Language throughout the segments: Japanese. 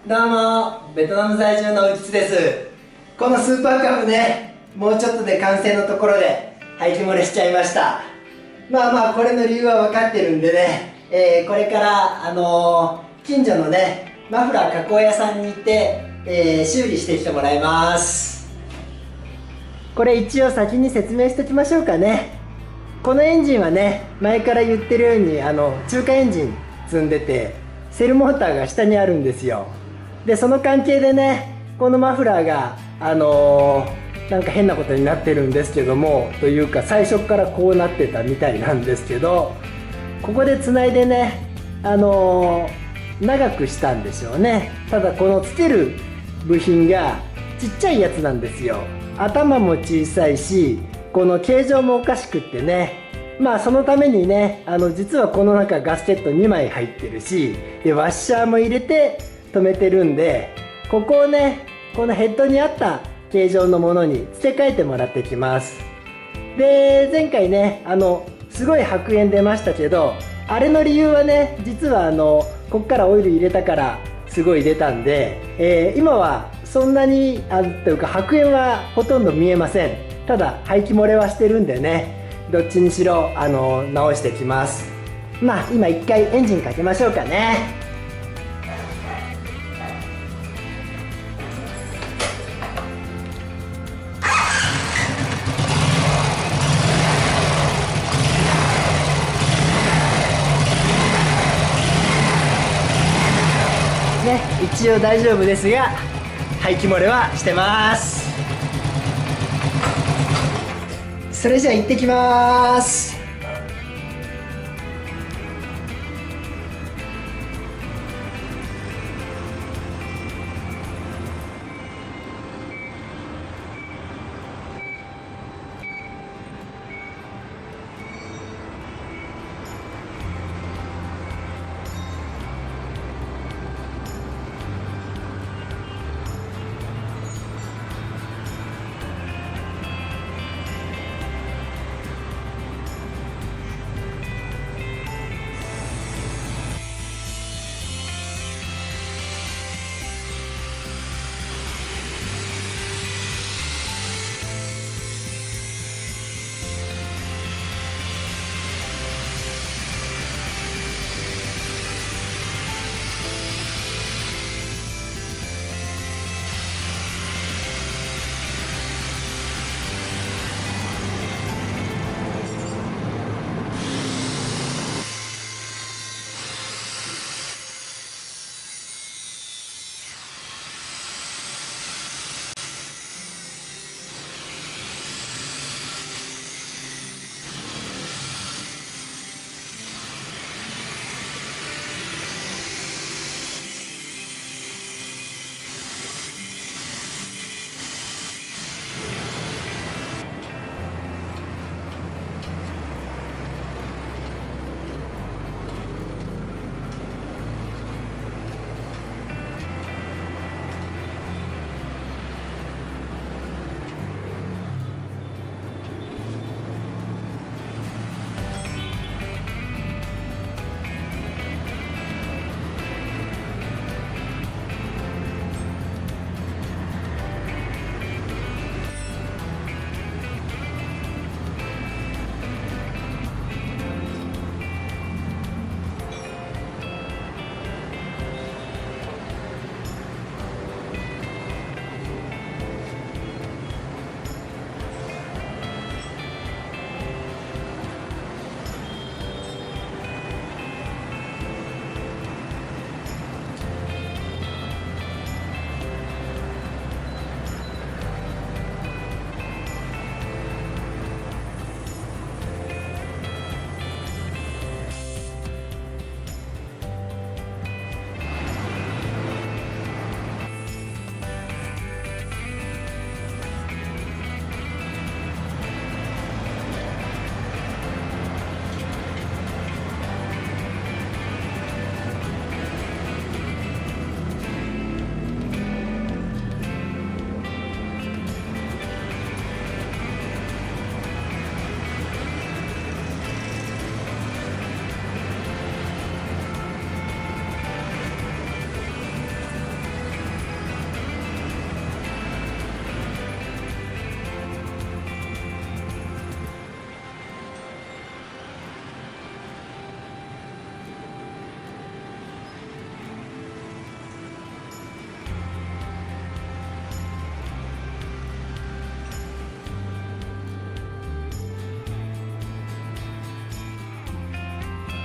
どうも、ベトナム在住のうつです。このスーパーカブね、もうちょっとで完成のところで廃棄漏れしちゃいました。これの理由は分かってるんでね、これから近所のねマフラー加工屋さんに行って、修理してきてもらいます。これ一応先に説明しておきましょうかね。このエンジンはね、前から言ってるように中華エンジン積んでて、セルモーターが下にあるんですよ。でその関係でね、このマフラーがなんか変なことになってるんですけども、というか最初からこうなってたみたいなんですけど、ここでつないでね、長くしたんでしょうね。ただこのつける部品がちっちゃいやつなんですよ。頭も小さいし、この形状もおかしくってね、そのためにね、実はこの中ガスケット2枚入ってるし、でワッシャーも入れて止めてるんで、ここをね、このヘッドに合った形状のものに付け替えてもらってきます。で前回ね、すごい白煙出ましたけど、あれの理由はね、実はこっからオイル入れたからすごい出たんで、今はそんなにというか白煙はほとんど見えません。ただ排気漏れはしてるんでね、どっちにしろ直してきます。今一回エンジンかけましょうかね。一応大丈夫ですが、排気漏れはしてます。それじゃあ行ってきます。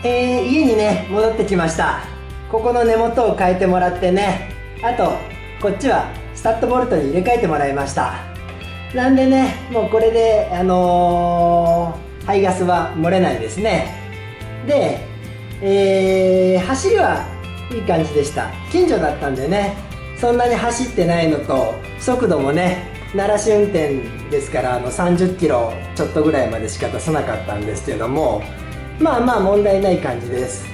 家にね戻ってきました。ここの根元を変えてもらってね、あとこっちはスタッドボルトに入れ替えてもらいました。なんでね、もうこれで排ガスは漏れないですね。で、走りはいい感じでした。近所だったんでね、そんなに走ってないのと、速度もね慣らし運転ですから30キロちょっとぐらいまでしか出さなかったんですけども、まあまあ問題ない感じです。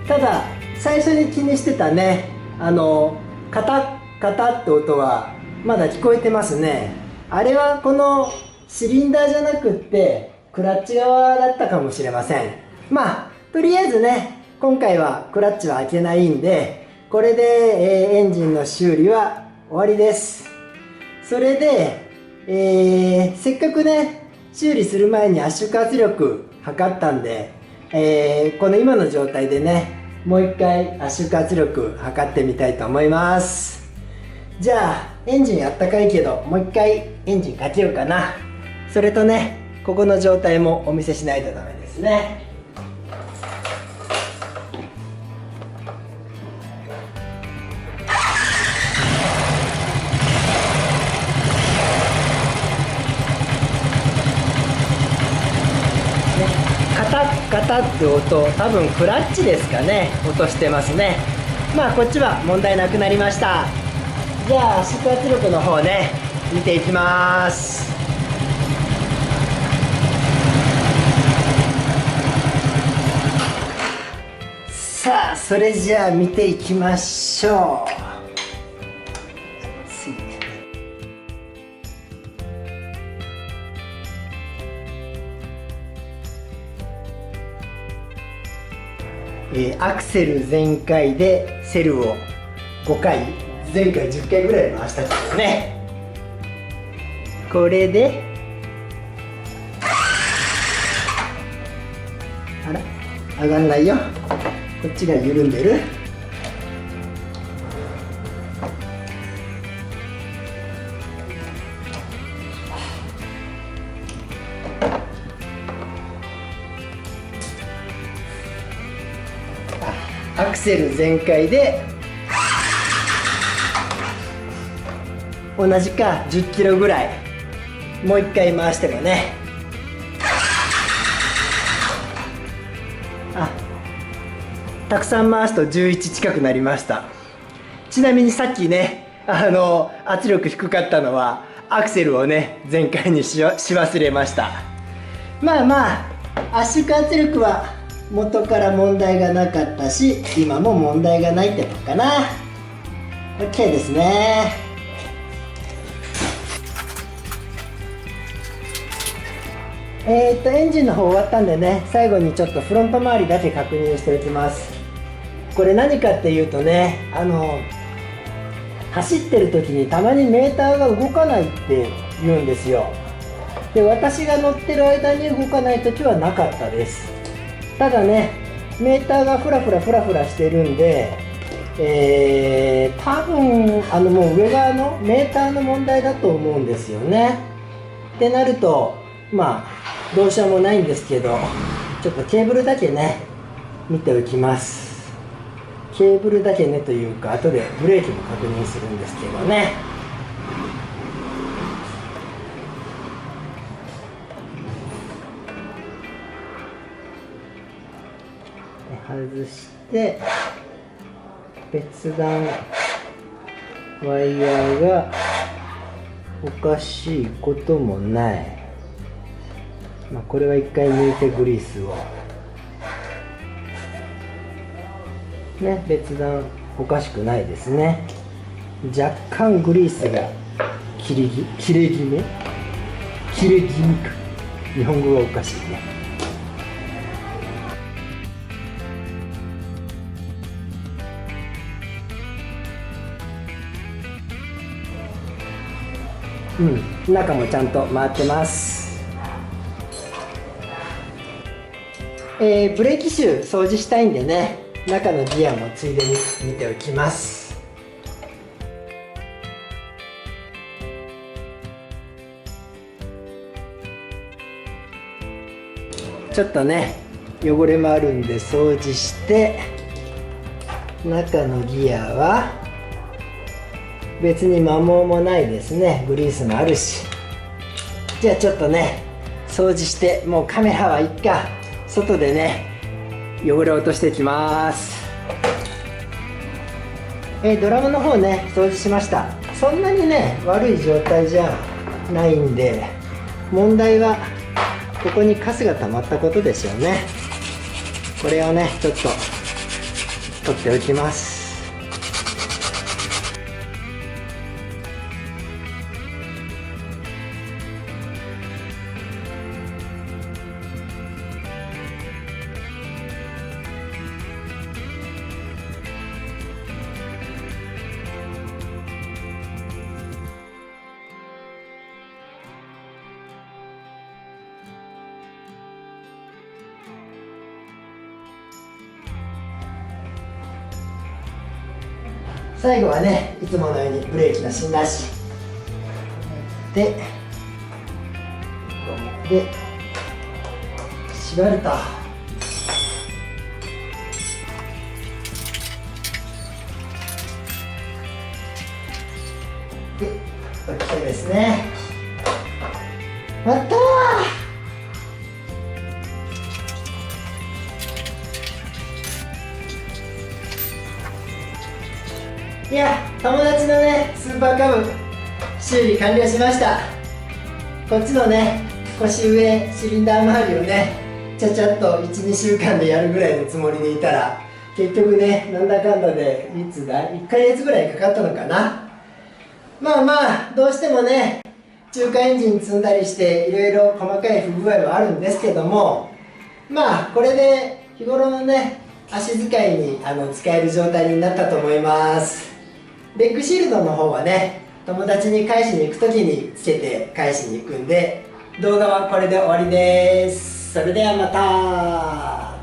ただ最初に気にしてたねカタッカタッって音はまだ聞こえてますね。あれはこのシリンダーじゃなくってクラッチ側だったかもしれません。まあとりあえずね今回はクラッチは開けないんで、これで、エンジンの修理は終わりです。それで、せっかくね修理する前に圧縮圧力測ったんで、この今の状態でねもう一回圧縮圧力測ってみたいと思います。じゃあエンジンあったかいけどもう一回エンジンかけようかな。それとねここの状態もお見せしないとダメですね。カタッカタッって音、多分クラッチですかね、音してますね。まあこっちは問題なくなりました。じゃあ圧縮圧力の方ね見ていきます。さあそれじゃあ見ていきましょう。アクセル全開でセルを5回、前回10回ぐらい回したんですね。これであら上がんないよ、こっちが緩んでる。アクセル全開で同じか10キロぐらいもう一回回してもね、たくさん回すと11近くなりました。ちなみにさっきね圧力低かったのはアクセルをね全開にし忘れました。まあまあ圧縮圧力は元から問題がなかったし今も問題がないってとこかな。 OK ですね。エンジンの方終わったんでね、最後にちょっとフロント周りだけ確認しておきます。これ何かっていうとね走ってる時にたまにメーターが動かないって言うんですよ。で私が乗ってる間に動かない時はなかったです。ただねメーターがフラフラしてるんで、多分もう上側のメーターの問題だと思うんですよね。ってなるとまあどうしようもないんですけど、ちょっとケーブルだけね見ておきます。ケーブルだけねというか後でブレーキも確認するんですけどね。外して別段ワイヤーがおかしいこともない。まあこれは一回抜いてグリースをね、別段おかしくないですね。若干グリースが切れ気味か、日本語がおかしいね。中もちゃんと回ってます。ブレーキシュー掃除したいんでね、中のギアもついでに見ておきます。ちょっとね汚れもあるんで掃除して、中のギアは別に摩耗もないですね。グリースもあるし。じゃあちょっとね掃除して、もうカメラはいっか、外でね汚れを落としていきます。ドラムの方ね掃除しました。そんなにね悪い状態じゃないんで、問題はここにカスが溜まったことでしょうね。これをねちょっと取っておきます。最後はね、いつものようにブレーキの芯なしで縛ると、で OK ですね。やったー。いや、友達のねスーパーカブ修理完了しました。こっちのね腰上シリンダー周りをねちゃちゃっと 1,2 週間でやるぐらいのつもりでいたら、結局ねなんだかんだでいつだ1ヶ月ぐらいかかったのかな。まあまあどうしてもね中華エンジン積んだりしていろいろ細かい不具合はあるんですけども、まあこれで日頃のね足使いに使える状態になったと思います。レッグシールドの方はね友達に返しに行く時につけて返しに行くんで、動画はこれで終わりです。それではまた。